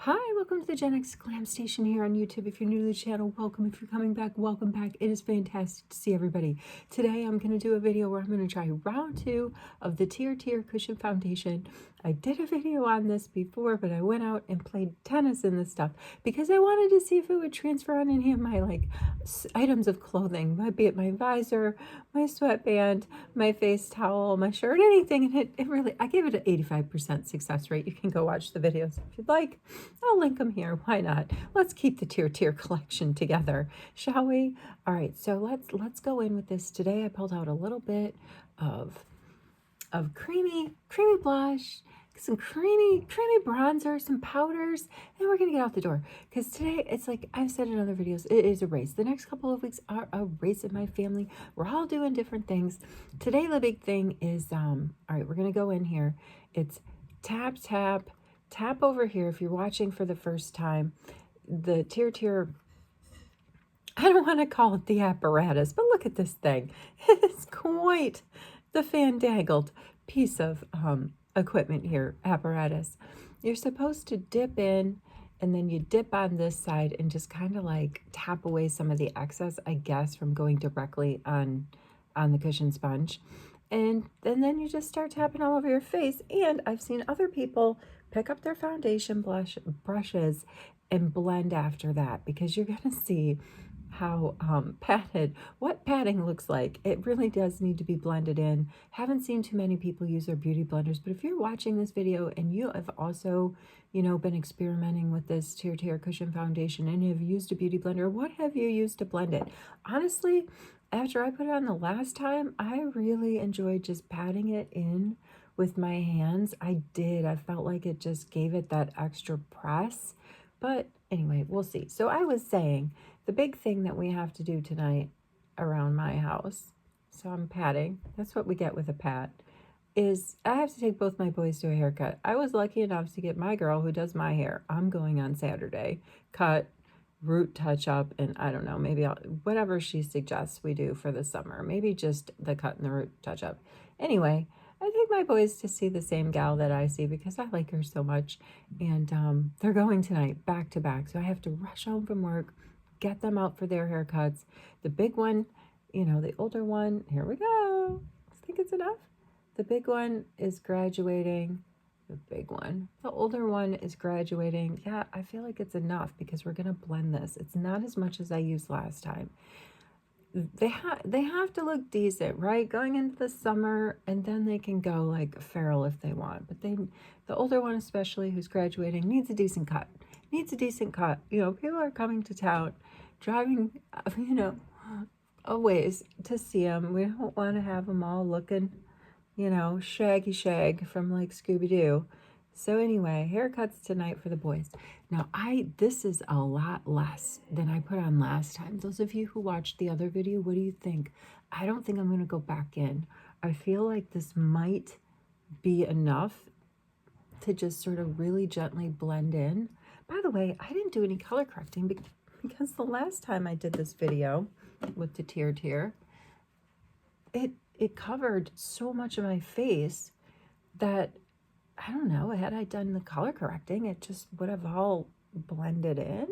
Hi, welcome to the Gen X Glam Station here on YouTube. If you're new to the channel, welcome. If you're coming back, welcome back. It is fantastic to see everybody. Today I'm going to do a video where I'm going to try round 2 of the TirTir Cushion Foundation. I did a video on this before, but I went out and played tennis in this stuff because I wanted to see if it would transfer on any of my items of clothing, be it my visor, my sweatband, my face towel, my shirt, anything. And it really, I gave it an 85% success rate. You can go watch the videos if you'd like. I'll link them here. Why not? Let's keep the TirTir collection together, shall we? All right, so let's go in with this. Today I pulled out a little bit of creamy blush, some creamy bronzer, some powders, and we're gonna get out the door. Because today it's like I've said in other videos, it is a race. The next couple of weeks are a race in my family. We're all doing different things. Today the big thing is all right, we're gonna go in here. It's tap over here. If you're watching for the first time, the TirTir, I don't want to call it the apparatus, but look at this thing. It's quite the fandangled piece of equipment here, apparatus. You're supposed to dip in, and then you dip on this side and just kind of like tap away some of the excess, I guess, from going directly on the cushion sponge. And then you just start tapping all over your face. And I've seen other people pick up their foundation brushes and blend after that, because you're going to see how what padding looks like. It really does need to be blended in. Haven't seen too many people use their beauty blenders, but if you're watching this video and you have also, been experimenting with this TirTir Cushion Foundation and have used a beauty blender, what have you used to blend it? Honestly, after I put it on the last time, I really enjoyed just patting it in with my hands. I felt like it just gave it that extra press. But anyway, we'll see. So I was saying, the big thing that we have to do tonight around my house, so I'm patting, that's what we get with a pat, is I have to take both my boys to a haircut. I was lucky enough to get my girl who does my hair. I'm going on Saturday. Cut, root touch up, and I don't know, maybe whatever she suggests we do for the summer. Maybe just the cut and the root touch up. Anyway, I take my boys to see the same gal that I see because I like her so much. And they're going tonight back to back. So I have to rush home from work, get them out for their haircuts. The big one, the older one, here we go. I think it's enough. The big one is graduating. The big one. The older one is graduating. Yeah, I feel like it's enough because we're going to blend this. It's not as much as I used last time. They have to look decent, right? Going into the summer, and then they can go like feral if they want. But the older one especially, who's graduating, needs a decent cut. Needs a decent cut. People are coming to town, driving, a ways to see them. We don't want to have them all looking, shaggy shag from like Scooby-Doo. So anyway, haircuts tonight for the boys. Now, this is a lot less than I put on last time. Those of you who watched the other video, what do you think? I don't think I'm going to go back in. I feel like this might be enough to just sort of really gently blend in. By the way, I didn't do any color correcting because the last time I did this video with the TirTir, it covered so much of my face that, I don't know, had I done the color correcting, it just would have all blended in.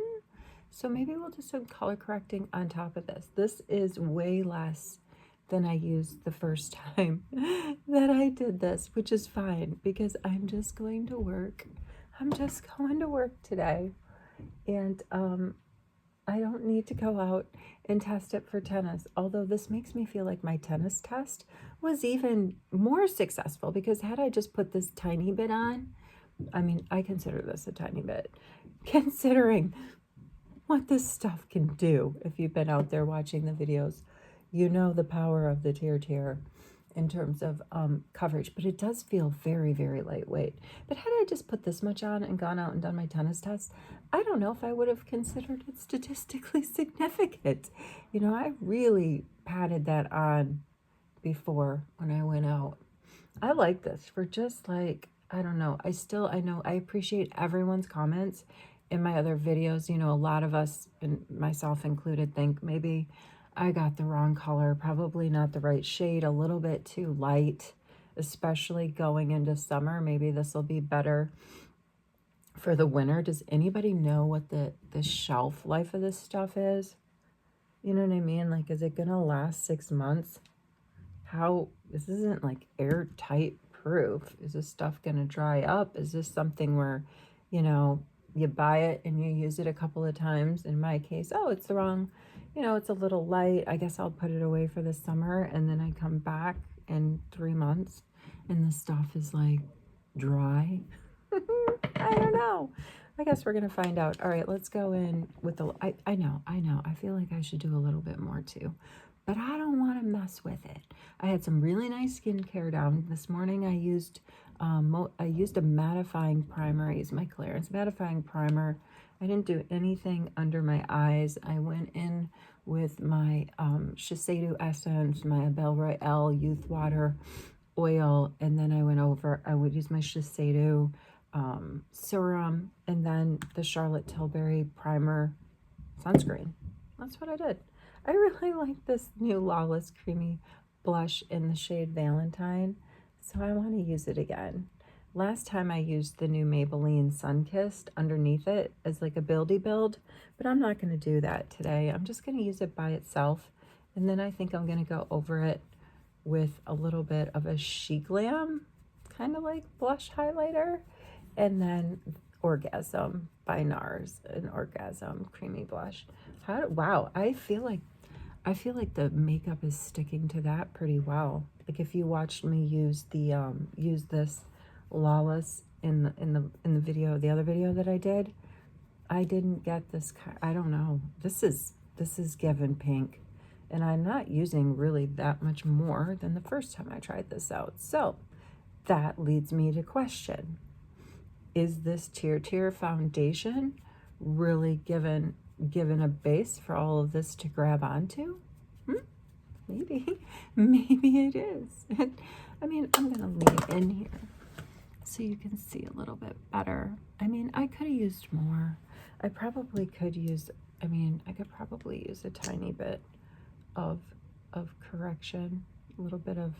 So maybe we'll do some color correcting on top of this. This is way less than I used the first time that I did this, which is fine because I'm just going to work. I'm just going to work today. And I don't need to go out and test it for tennis, although this makes me feel like my tennis test was even more successful, because had I just put this tiny bit on, I mean, I consider this a tiny bit, considering what this stuff can do. If you've been out there watching the videos, you know the power of the TirTir in terms of coverage, but it does feel very, very lightweight. But had I just put this much on and gone out and done my tennis test, I don't know if I would have considered it statistically significant. I really patted that on before when I went out. I like this for just like, I don't know. I know I appreciate everyone's comments in my other videos. A lot of us, and myself included, think maybe I got the wrong color, probably not the right shade, a little bit too light, especially going into summer. Maybe this will be better for the winter. Does anybody know what the shelf life of this stuff is? You know what I mean? Like, is it gonna last 6 months? How, this isn't like airtight proof. Is this stuff gonna dry up? Is this something where, you know, you buy it and you use it a couple of times? In my case, oh, it's the wrong, you know, it's a little light. I guess I'll put it away for the summer, and then I come back in 3 months and the stuff is like dry. I don't know. I guess we're gonna find out. All right, let's go in with the, I know. I feel like I should do a little bit more too, but I don't want to mess with it. I had some really nice skincare down this morning. I used a mattifying primer. I used my Clarins Matifying Primer. I didn't do anything under my eyes. I went in with my Shiseido Essence, my ABEILLE ROYALE Youth Water Oil, and then I would use my Shiseido serum, and then the Charlotte Tilbury Primer Sunscreen. That's what I did. I really like this new Lawless Creamy Blush in the shade Valentine, so I want to use it again. Last time I used the new Maybelline Sunkissed underneath it as like a buildy build, but I'm not going to do that today. I'm just going to use it by itself, and then I think I'm going to go over it with a little bit of a SheGlam, kind of like blush highlighter, and then Orgasm by NARS, an Orgasm creamy blush. Wow, I feel like the makeup is sticking to that pretty well. Like if you watched me use the use this Lawless in the video, the other video that I did, I didn't get this. I don't know. This is given pink, and I'm not using really that much more than the first time I tried this out. So that leads me to question: is this TirTir foundation really given a base for all of this to grab onto? Maybe it is. I mean, I'm gonna leave it in here so you can see a little bit better. I mean, I could have used more. I probably could use, I could probably use a tiny bit of correction, a little bit of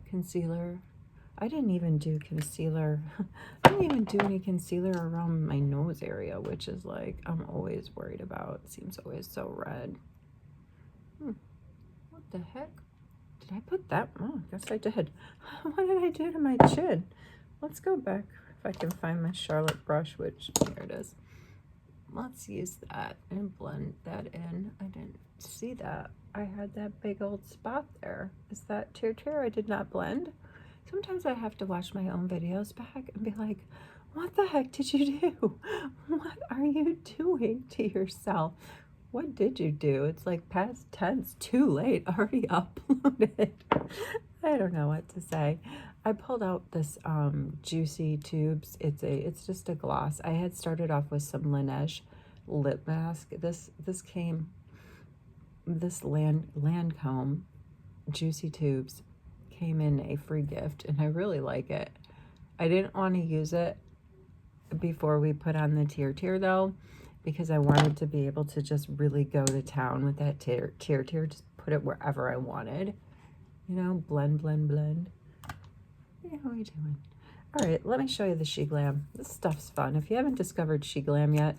concealer. I didn't even do concealer. I didn't even do any concealer around my nose area, which is like, I'm always worried about. It seems always so red. What the heck? Did I put that? Oh, I guess I did. What did I do to my chin? Let's go back if I can find my Charlotte brush, which, here it is. Let's use that and blend that in. I didn't see that. I had that big old spot there. Is that TirTir I did not blend? Sometimes I have to watch my own videos back and be like, what the heck did you do? What are you doing to yourself? What did you do? It's like past tense, too late, already uploaded. I don't know what to say. I pulled out this Juicy Tubes. It's just a gloss. I had started off with some Laneige Lip Mask. This Lancôme Juicy Tubes came in a free gift, and I really like it. I didn't want to use it before we put on the TirTir though, because I wanted to be able to just really go to town with that TirTir, just put it wherever I wanted, you know, blend. Yeah, how are you doing? All right, let me show you the SheGlam. This stuff's fun. If you haven't discovered SheGlam yet,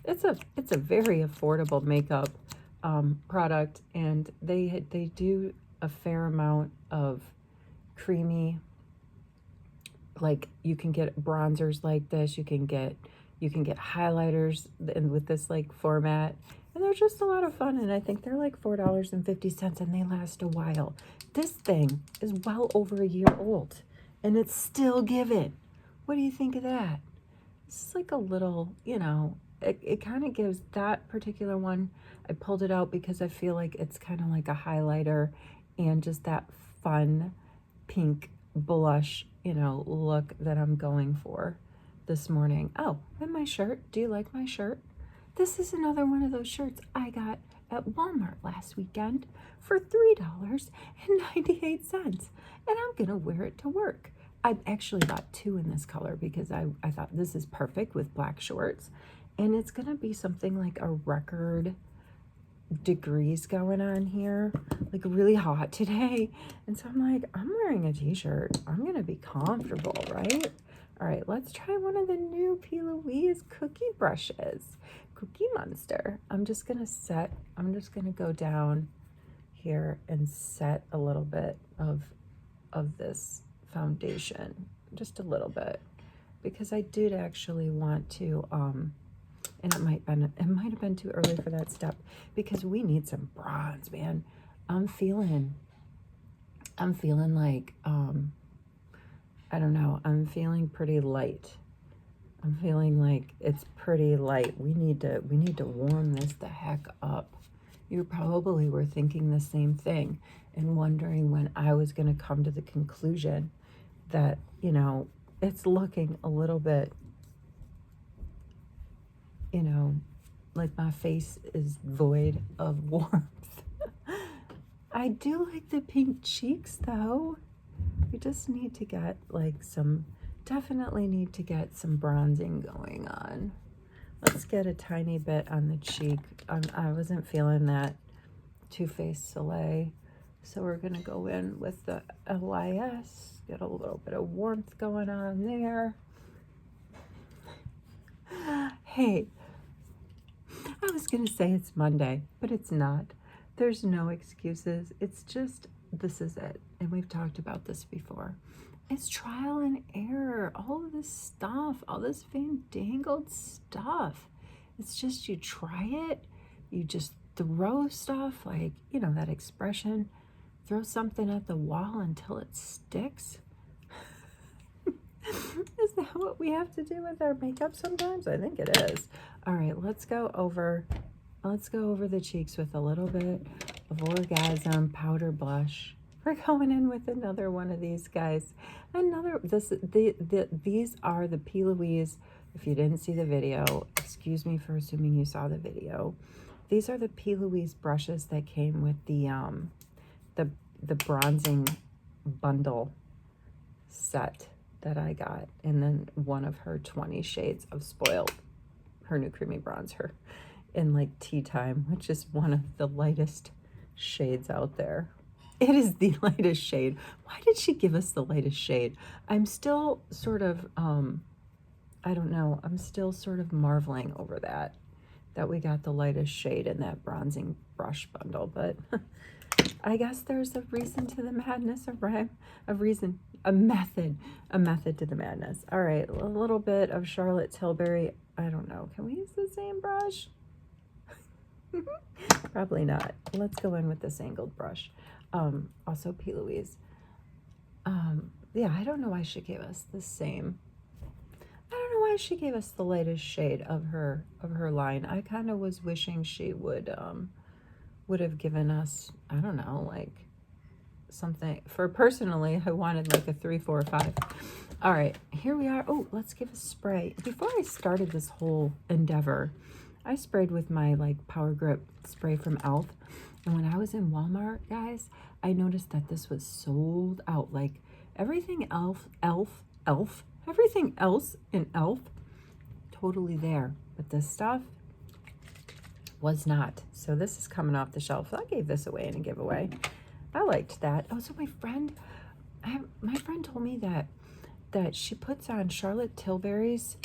it's a very affordable makeup product, and they do a fair amount of creamy, like you can get bronzers like this, you can get highlighters with this like format, and they're just a lot of fun, and I think they're like $4.50, and they last a while. This thing is well over a year old, and it's still giving. What do you think of that? It's like a little, you know, it kind of gives that particular one. I pulled it out because I feel like it's kind of like a highlighter and just that fun pink blush, you know, look that I'm going for this morning. Oh, and my shirt. Do you like my shirt? This is another one of those shirts I got at Walmart last weekend for $3.98, and I'm gonna wear it to work. I actually bought two in this color because I thought this is perfect with black shorts, and it's gonna be something like a record degrees going on here, like really hot today, and so I'm like, I'm wearing a t-shirt, I'm gonna be comfortable, right? All right, let's try one of the new LYS cookie brushes. Cookie Monster. I'm just gonna go down here and set a little bit of this foundation, just a little bit, because I did actually want to, and it might have been too early for that step, because we need some bronze, man. I'm feeling like, I don't know, I'm feeling pretty light. I'm feeling like it's pretty light. We need to warm this the heck up. You probably were thinking the same thing and wondering when I was going to come to the conclusion that, you know, it's looking a little bit, you know, like my face is void of warmth. I do like the pink cheeks though. We just need to get like definitely need to get some bronzing going on. Let's get a tiny bit on the cheek. I wasn't feeling that Too Faced Soleil, so we're gonna go in with the LYS, get a little bit of warmth going on there. Hey, I was gonna say it's Monday, but it's not. There's no excuses. It's just, this is it. And we've talked about this before. It's trial and error. All of this stuff, all this fandangled stuff. It's just, you try it, you just throw stuff, like, you know, that expression, throw something at the wall until it sticks. Is that what we have to do with our makeup sometimes? I think it is. All right, let's go over the cheeks with a little bit of Orgasm powder blush. We're going in with another one of these guys. These are the LYS. If you didn't see the video, excuse me for assuming you saw the video. These are the LYS brushes that came with the bronzing bundle set that I got, and then one of her 20 shades of Spoiled, her new creamy bronzer in like Tea Time, which is one of the lightest shades out there. It is the lightest shade. Why did she give us the lightest shade? I'm still sort of, I don't know, I'm still sort of marveling over that we got the lightest shade in that bronzing brush bundle, but I guess there's a reason to the madness, a method to the madness. All right, a little bit of Charlotte Tilbury. I don't know, can we use the same brush? Probably not. Let's go in with this angled brush. Also LYS. Yeah, I don't know why she gave us the same. I don't know why she gave us the lightest shade of her line. I kind of was wishing she would have given us, I don't know, like something. For personally, I wanted like a 3, 4, 5. All right, here we are. Oh, let's give a spray. Before I started this whole endeavor, I sprayed with my like Power Grip spray from e.l.f. And when I was in Walmart, guys, I noticed that this was sold out. Like everything everything else in e.l.f. totally there, but this stuff was not. So this is coming off the shelf. I gave this away in a giveaway. I liked that. Oh, so my friend told me that she puts on Charlotte Tilbury's,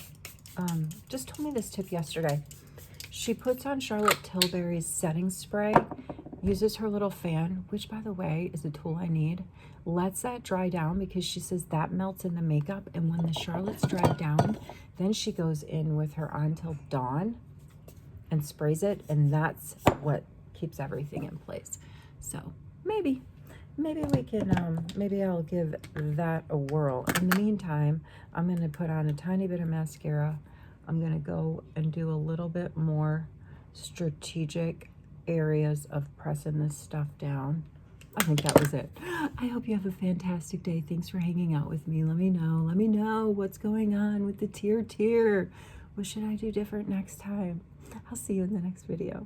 just told me this tip yesterday. She puts on Charlotte Tilbury's setting spray, uses her little fan, which by the way is a tool I need, lets that dry down because she says that melts in the makeup, and when the Charlotte's dried down, then she goes in with her On Till Dawn and sprays it, and that's what keeps everything in place. So maybe we can, maybe I'll give that a whirl. In the meantime, I'm going to put on a tiny bit of mascara. I'm going to go and do a little bit more strategic areas of pressing this stuff down. I think that was it. I hope you have a fantastic day. Thanks for hanging out with me. Let me know what's going on with the TirTir. What should I do different next time? I'll see you in the next video.